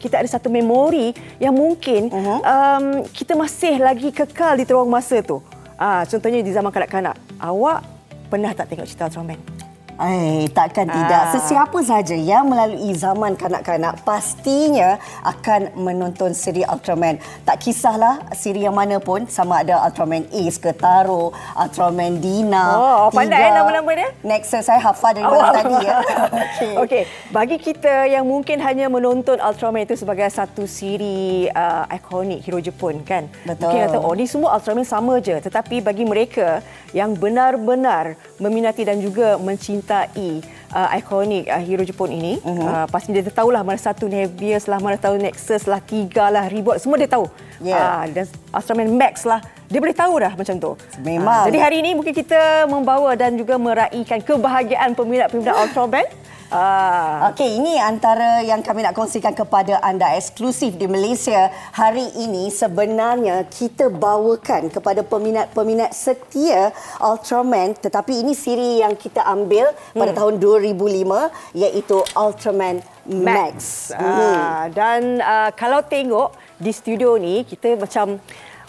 kita ada satu memori yang mungkin kita masih lagi kekal di terowong masa tu. Contohnya di zaman kanak-kanak. Awak pernah tak tengok cerita Ultraman? Takkan tidak. Sesiapa saja yang melalui zaman kanak-kanak pastinya akan menonton siri Ultraman. Tak kisahlah siri yang mana pun, sama ada Ultraman Ace ke Taro, Ultraman Dina. Pandai nama-nama dia? Nexus saya hafal dari mana tadi ya. Okey, bagi kita yang mungkin hanya menonton Ultraman itu sebagai satu siri ikonik hero Jepun kan. Betul. Mungkin kata ni semua Ultraman sama je, tetapi bagi mereka yang benar-benar meminati dan juga mencintai ikonik hero Jepun ini, pasti dia tahulah mana satu Nebius lah, mana tahu Nexus lah, 3 lah, Reboot, semua dia tahu. Dan Ultraman Max lah, dia boleh tahu dah macam tu. Memang. Jadi hari ini mungkin kita membawa dan juga meraihkan kebahagiaan peminat-peminat Ultraman. Okey, ini antara yang kami nak kongsikan kepada anda eksklusif di Malaysia. Hari ini sebenarnya kita bawakan kepada peminat-peminat setia Ultraman, tetapi ini siri yang kita ambil pada tahun 2005 iaitu Ultraman Max. Dan kalau tengok di studio ni, kita macam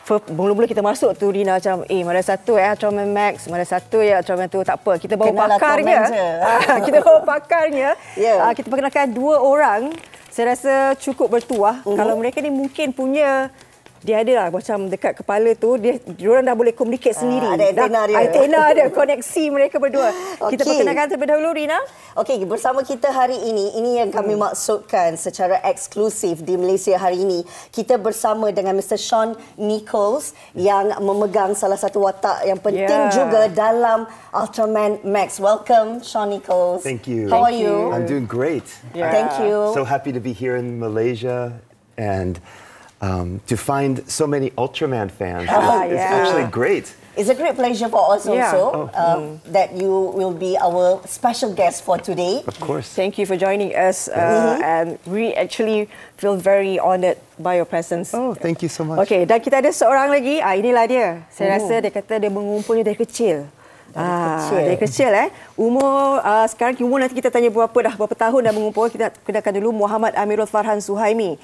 mula-mula kita masuk tu Rina macam mana satu Ultraman Max, mana satu Ultraman tu, tak apa, kita bawa pakarnya. Kita bawa pakarnya. Kita perkenalkan 2 orang. Saya rasa cukup bertuah. Kalau mereka ni mungkin punya, dia ada lah macam dekat kepala tu, diorang dah boleh communicate sendiri. Ada antena dia. Antena ada, koneksi mereka berdua. Kita perkenalkan terlebih dahulu, Rina. Okey, bersama kita hari ini yang kami maksudkan secara eksklusif di Malaysia hari ini. Kita bersama dengan Mr. Sean Nichols yang memegang salah satu watak yang penting juga dalam Ultraman Max. Welcome, Sean Nichols. Thank you. How are you? I'm doing great. Thank you. So happy to be here in Malaysia and to find so many Ultraman fans. It's actually great. It's a great pleasure for us also that you will be our special guest for today. Of course. Thank you for joining us, and we actually feel very honoured by your presence. Oh, thank you so much. Okay, dan kita ada seorang lagi. Inilah dia. Saya rasa dia kata dia mengumpulnya dari kecil. Dari kecil umur sekarang umur nanti kita tanya berapa tahun dah mengumpul. Kita kenalkan dulu Muhammad Amirul Farhan Suhaimi,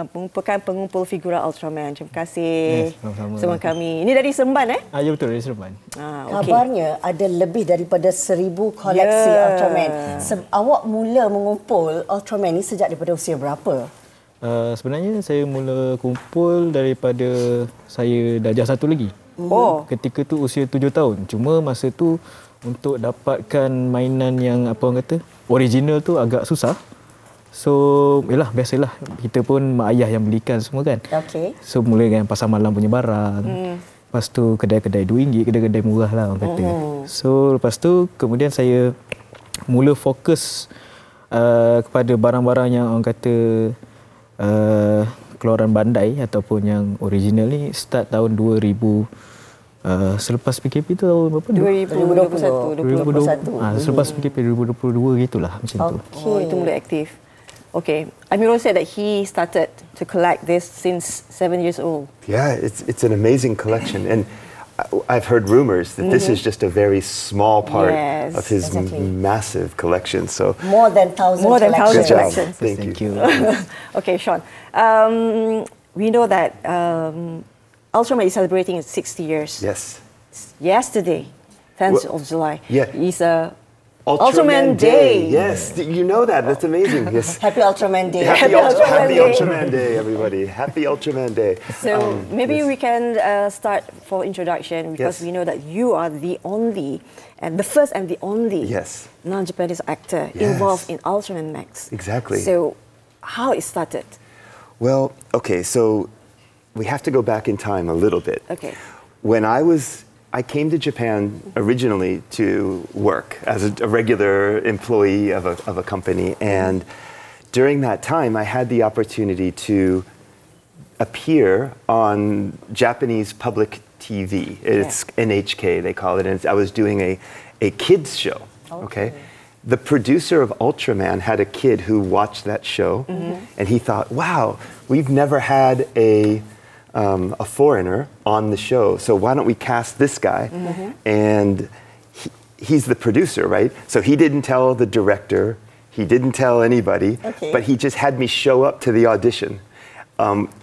merupakan pengumpul figura Ultraman. Terima kasih sama kami. Ini dari Seremban Ya betul, dari Seremban. Kabarnya ada lebih daripada 1000 koleksi Ultraman. Awak mula mengumpul Ultraman ni sejak daripada usia berapa? Sebenarnya saya mula kumpul daripada saya darjah 1 lagi. Ketika tu usia 7 tahun. Cuma masa tu untuk dapatkan mainan yang apa orang kata original tu agak susah. So, biasalah kita pun mak ayah yang belikan semua kan. So mula dengan pasar malam punya barang. Lepas tu kedai-kedai RM2, kedai-kedai murah lah orang kata. So lepas tu kemudian saya mula fokus kepada barang-barang yang orang kata keluaran bandai ataupun yang original ni start tahun 2000 selepas PKP tu tahun berapa? 2021. Selepas PKP 2022 gitulah macam tu. Itu mula aktif. Okay, Amirul said that he started to collect this since 7 years old. Yeah, it's an amazing collection, and I've heard rumors that this is just a very small part of his massive collection. So more than 1,000 collections. Thank you. Okay, Sean. We know that Ultraman is celebrating its 60 years. Yes. Yesterday, 10th of July, is Ultraman Day. Yes, you know that. That's amazing. Yes. Happy Ultraman Day. Happy Ultraman Day, everybody. Happy Ultraman Day. So maybe we can start for introduction, because we know that you are the only and the first and the only non-Japanese actor involved in Ultraman Max. Exactly. So how it started? Well, okay, so we have to go back in time a little bit. Okay. When I came to Japan originally to work as a regular employee of a company, and during that time I had the opportunity to appear on Japanese public TV. It's NHK, they call it, and I was doing a kids show. Okay. The producer of Ultraman had a kid who watched that show, and he thought, wow, we've never had a foreigner on the show, so why don't we cast this guy? And he's the producer, right? So he didn't tell the director, He didn't tell anybody, but he just had me show up to the audition.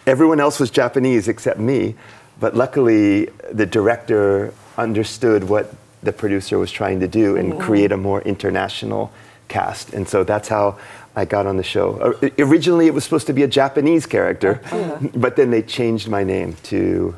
Everyone else was Japanese except me, but luckily the director understood what the producer was trying to do and create a more international cast. And so that's how I got on the show. Originally, it was supposed to be a Japanese character, but then they changed my name to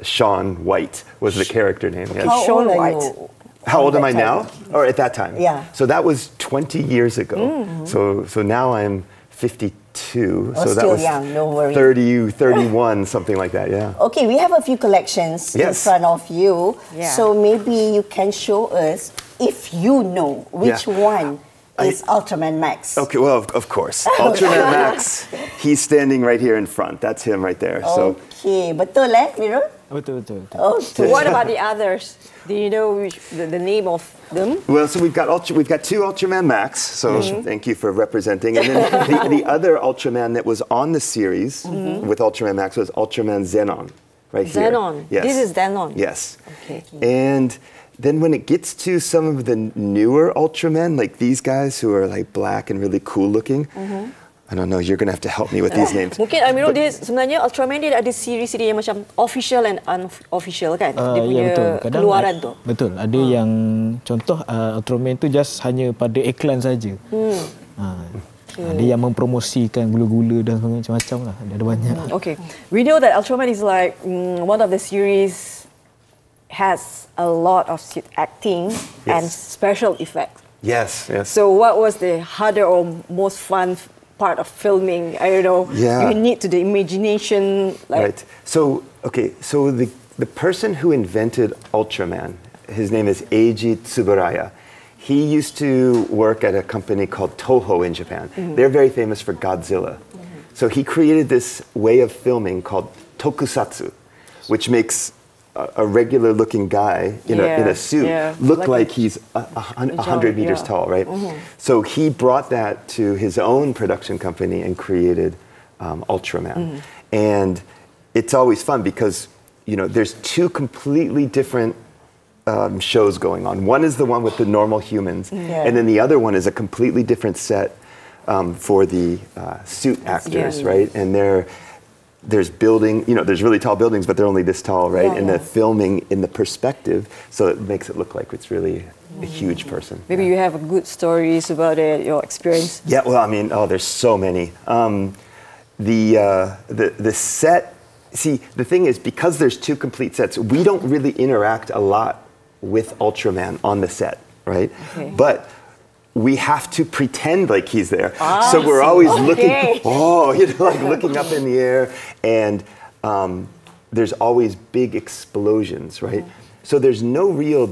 Sean White was the character name. Yes. How old are you? How old am I now? Or at that time? Yeah. So that was 20 years ago. So now I'm 52. So that was young, no worry. 30, 31, something like that, yeah. Okay, we have a few collections in front of you. Yeah. So maybe you can show us if you know which one is Ultraman Max. Okay, well, of course. Ultraman Max, he's standing right here in front. That's him right there. So. Okay, betul Miro? Betul. Oh, So what about the others? Do you know the name of them? Well, so we've got two Ultraman Max. So thank you for representing. And then the other Ultraman that was on the series with Ultraman Max was Ultraman Zenon, right here. Zenon. Yes. This is Zenon. Yes. Okay. And then when it gets to some of the newer Ultramen, like these guys who are like black and really cool looking, I don't know, you're going to have to help me with these names. Mungkin Amirul, dia sebenarnya Ultraman dia ada siri-siri yang macam official and unofficial kan? Dia punya betul. keluaran tu. Betul. Ada yang contoh Ultraman tu just hanya pada iklan saja. Ada yang mempromosikan gula-gula dan macam-macam lah. Ada banyak. Okay. We know that Ultraman is like one of the series has a lot of acting and special effects. Yes. So what was the harder or most fun part of filming? I don't know. Yeah. You need to the imagination. Right. So the person who invented Ultraman, his name is Eiji Tsuburaya. He used to work at a company called Toho in Japan. They're very famous for Godzilla. So he created this way of filming called tokusatsu, which makes a regular-looking guy in a suit look like he's 100 meters tall, right? So he brought that to his own production company and created Ultraman. And it's always fun because, there's two completely different shows going on. One is the one with the normal humans, and then the other one is a completely different set for the suit actors, right? And there's building, there's really tall buildings, but they're only this tall, right? And the filming in the perspective, so it makes it look like it's really a huge person. Maybe you have good stories about it, your experience. Yeah, well, I mean, there's so many. The set, see, the thing is, because there's two complete sets, we don't really interact a lot with Ultraman on the set, right? Okay. But we have to pretend like he's there. So we're always looking, like looking up in the air, and there's always big explosions, right? So there's no real,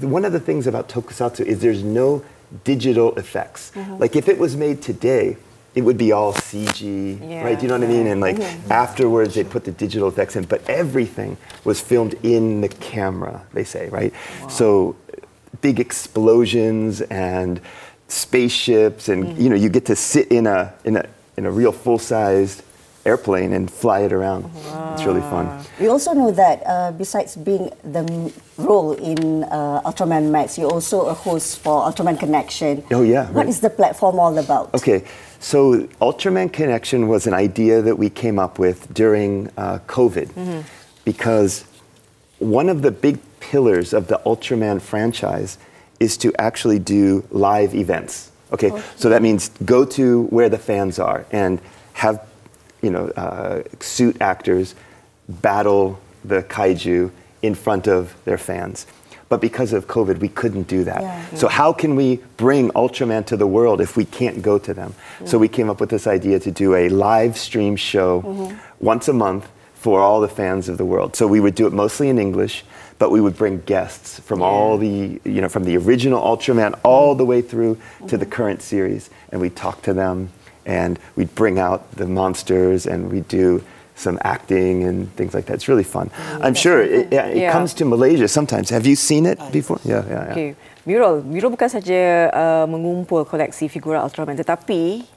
one of the things about tokusatsu is there's no digital effects. Like if it was made today, it would be all CG, right? Do you know what I mean? And like afterwards they put the digital effects in, but everything was filmed in the camera, they say, right? So big explosions and spaceships, and you get to sit in a real full-sized airplane and fly it around. It's really fun. We also know that besides being the role in Ultraman Max, you're also a host for Ultraman Connection. Oh yeah. What is the platform all about? Okay, so Ultraman Connection was an idea that we came up with during COVID, because one of the big pillars of the Ultraman franchise is to actually do live events. Okay, so that means go to where the fans are and have suit actors battle the kaiju in front of their fans. But because of COVID, we couldn't do that. So how can we bring Ultraman to the world if we can't go to them? So we came up with this idea to do a live stream show once a month for all the fans of the world. So we would do it mostly in English, but we would bring guests from all the, from the original Ultraman all the way through to the current series, and we'd talk to them, and we'd bring out the monsters, and we'd do some acting and things like that. It's really fun. I'm sure it comes to Malaysia sometimes. Have you seen it before? Yeah. Okay. Miro bukan saja mengumpul koleksi figura Ultraman, tetapi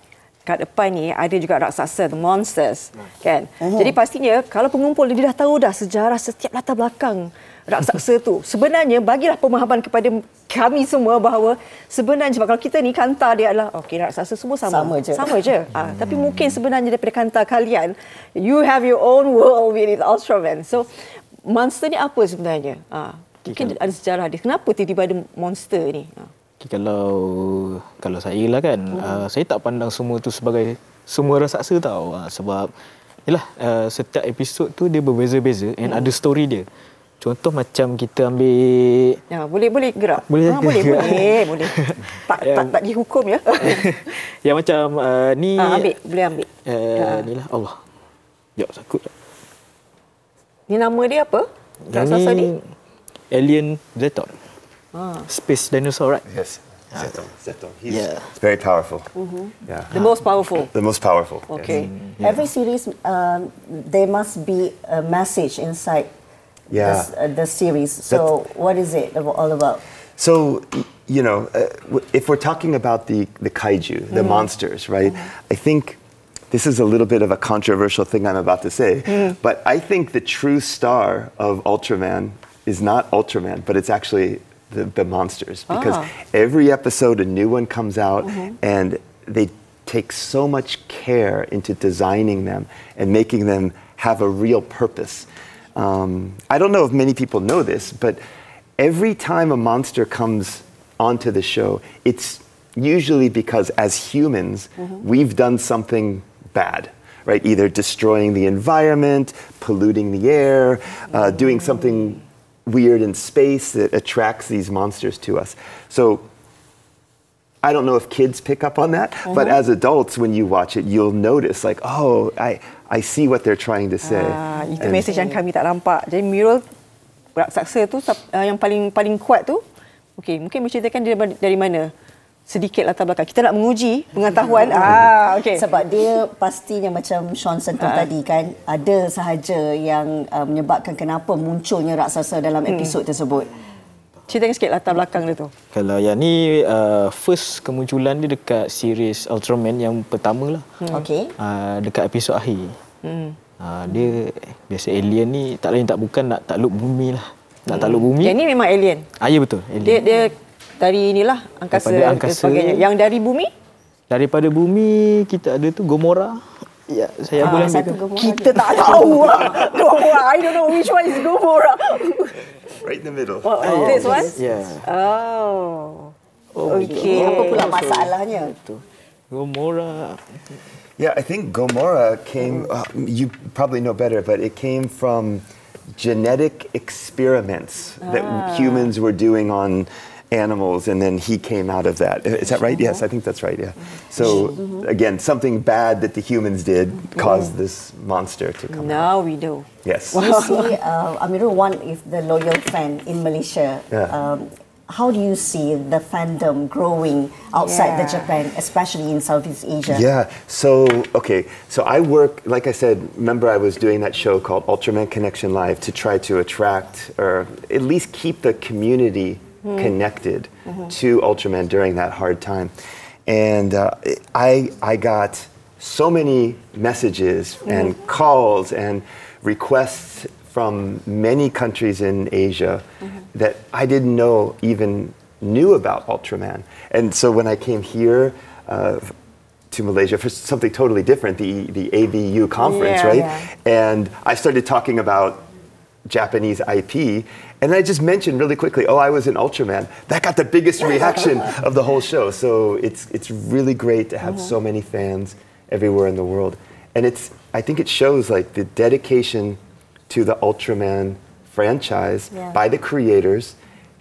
kat depan ni ada juga raksasa, the monsters, kan? Jadi pastinya kalau pengumpul dia dah tahu dah sejarah setiap latar belakang raksasa tu. Sebenarnya bagilah pemahaman kepada kami semua bahawa sebenarnya sebab kalau kita ni kanta dia adalah okey, raksasa semua sama. Sama je. Tapi mungkin sebenarnya daripada kanta kalian, you have your own world with Ultraman. So monster ni apa sebenarnya? Mungkin ada sejarah dia. Kenapa tiba-tiba ada monster ni? Kalau saya lah kan, saya tak pandang semua tu sebagai semua raksasa tau. Sebab yalah, setiap episod tu dia berbeza-beza and ada story dia. Contoh macam kita ambil, boleh gerak. Boleh. Tak dihukum ya. yang macam ni boleh ambil. Ni lah Allah. Jap sakut. Ni nama dia apa? Raksasa ni Alien Zeton. Space dinosaur, right? Yes. Zeton. He's very powerful. Yeah. The most powerful. The most powerful. Okay. Yes. Every series, there must be a message inside the series. So what is it all about? So, you know, if we're talking about the kaiju, the monsters, right? I think this is a little bit of a controversial thing I'm about to say, but I think the true star of Ultraman is not Ultraman, but it's actually the monsters, because every episode a new one comes out and they take so much care into designing them and making them have a real purpose. I don't know if many people know this, but every time a monster comes onto the show, it's usually because as humans, we've done something bad, right? Either destroying the environment, polluting the air, doing something weird in space that attracts these monsters to us. So I don't know if kids pick up on that, but as adults, when you watch it, you'll notice like, oh, I see what they're trying to say. Itu message yang kami tak nampak. Jadi mural raksasa tu yang paling kuat tu, okey, mungkin menceritakan dia dari mana? Sedikit latar belakang. Kita nak menguji pengetahuan. Okay. Sebab dia pastinya macam Sean sentuh tadi kan, ada sahaja yang menyebabkan kenapa munculnya raksasa dalam episod tersebut. Ceritakan sikit latar belakang dia tu. Kalau yang ni first kemunculan dia dekat series Ultraman yang pertama lah. Okey. Dekat episod akhir. Dia biasa alien ni tak lain tak bukan nak takluk bumi lah. Nak takluk bumi. Yang ni memang alien. Ya betul, alien. Dia dari inilah angkasa dan sebagainya. Yang dari bumi? Daripada bumi kita ada tu Gomora. Ya, saya boleh ambil. Kita tak tahu. Gomora. I don't know which one is Gomora. Right in the middle. This one? Yeah. Okay. Apa pula masalahnya? Gomora. Yeah, I think Gomora came, you probably know better, but it came from genetic experiments that humans were doing on animals, and then he came out of that. Is that right? Yes, I think that's right, yeah. So, again, something bad that the humans did caused this monster to come out. Now we know. Yes. You see, Amirul, one is the loyal fan in Malaysia. How do you see the fandom growing outside the Japan, especially in Southeast Asia? Yeah, so I work, like I said, remember I was doing that show called Ultraman Connection Live to try to attract, or at least keep the community connected to Ultraman during that hard time. And I got so many messages and calls and requests from many countries in Asia that I didn't know even knew about Ultraman. And so when I came here to Malaysia for something totally different, the ABU conference, right? And I started talking about Japanese IP, and I just mentioned really quickly, I was in Ultraman. That got the biggest reaction of the whole show. So it's really great to have so many fans everywhere in the world. And I think it shows like the dedication to the Ultraman franchise by the creators,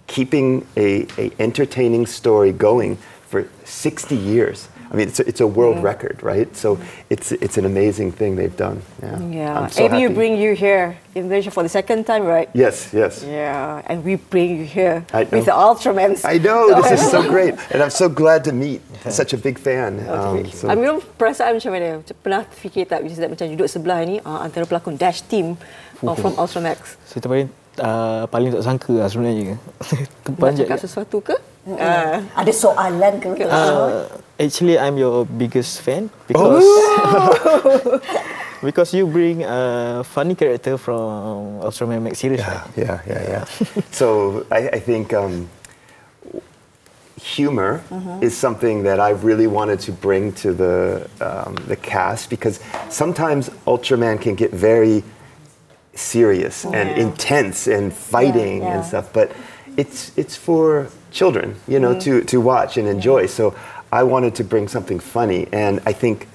keeping a entertaining story going for 60 years. I mean, it's a world record, right? So it's an amazing thing they've done. Yeah. I'm so ABU happy. bring you here in Malaysia for the second time, right? Yes. Yeah, and we bring you here I with the Ultramans. I know, this is so great. And I'm so glad to meet such a big fan. So- Amirul, perasaan macam mana? Pernah fikir tak macam duduk sebelah ni antara pelakon dash team from Ultramax? Saya paling tak sangka lah sebenarnya. Nak cakap sesuatu ke? Ada soalan ke? Actually, I'm your biggest fan because because you bring a funny character from Ultraman Max series. Yeah. So I think humor is something that I really wanted to bring to the cast, because sometimes Ultraman can get very serious and intense and fighting and stuff, but it's for children, you know, to watch and enjoy. So I wanted to bring something funny, and I think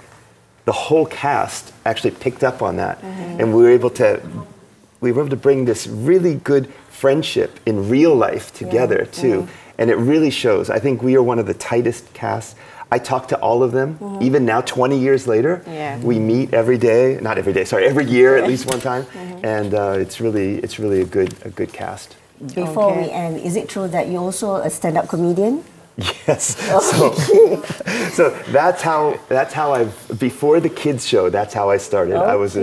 the whole cast actually picked up on that, and we were able to bring this really good friendship in real life together too, and it really shows. I think we are one of the tightest casts. I talk to all of them, even now 20 years later. We meet every day, not every day, sorry, every year at least one time, and it's really a good cast. Before we end, is it true that you're also a stand-up comedian? Yes. So that's how before the kids show, that's how I started. I was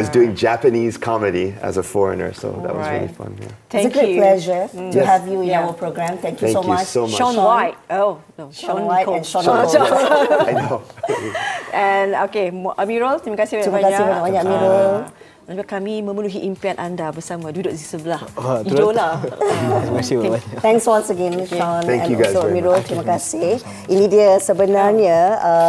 doing Japanese comedy as a foreigner, so that was really fun. Yeah. It's a great pleasure to have you in our program. Thank you so much. Sean White. Oh, no. Sean White and Sean I know. And okay, Amirul, terima kasih banyak-banyak. Terima kasih banyak-banyak, Amirul. Kami memenuhi impian anda bersama duduk di sebelah idola. Terima kasih banyak. Thanks once again, Sean Thank you and guys also very Amirul. much. Terima kasih. Ini dia sebenarnya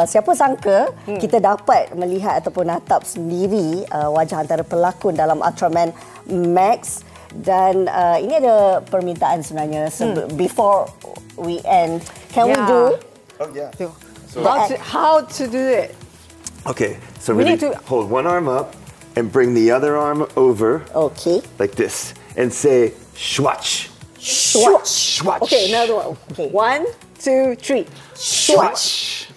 siapa sangka kita dapat melihat ataupun natap sendiri wajah antara pelakon dalam Ultraman Max, dan ini ada permintaan sebenarnya before we end. Can we do? Oh yeah. How to do it? Okay, so We really need to- hold one arm up and bring the other arm over Okay. like this and say swatch. Swatch. Swatch. Okay, another one. Okay. 1, 2, 3. Swatch.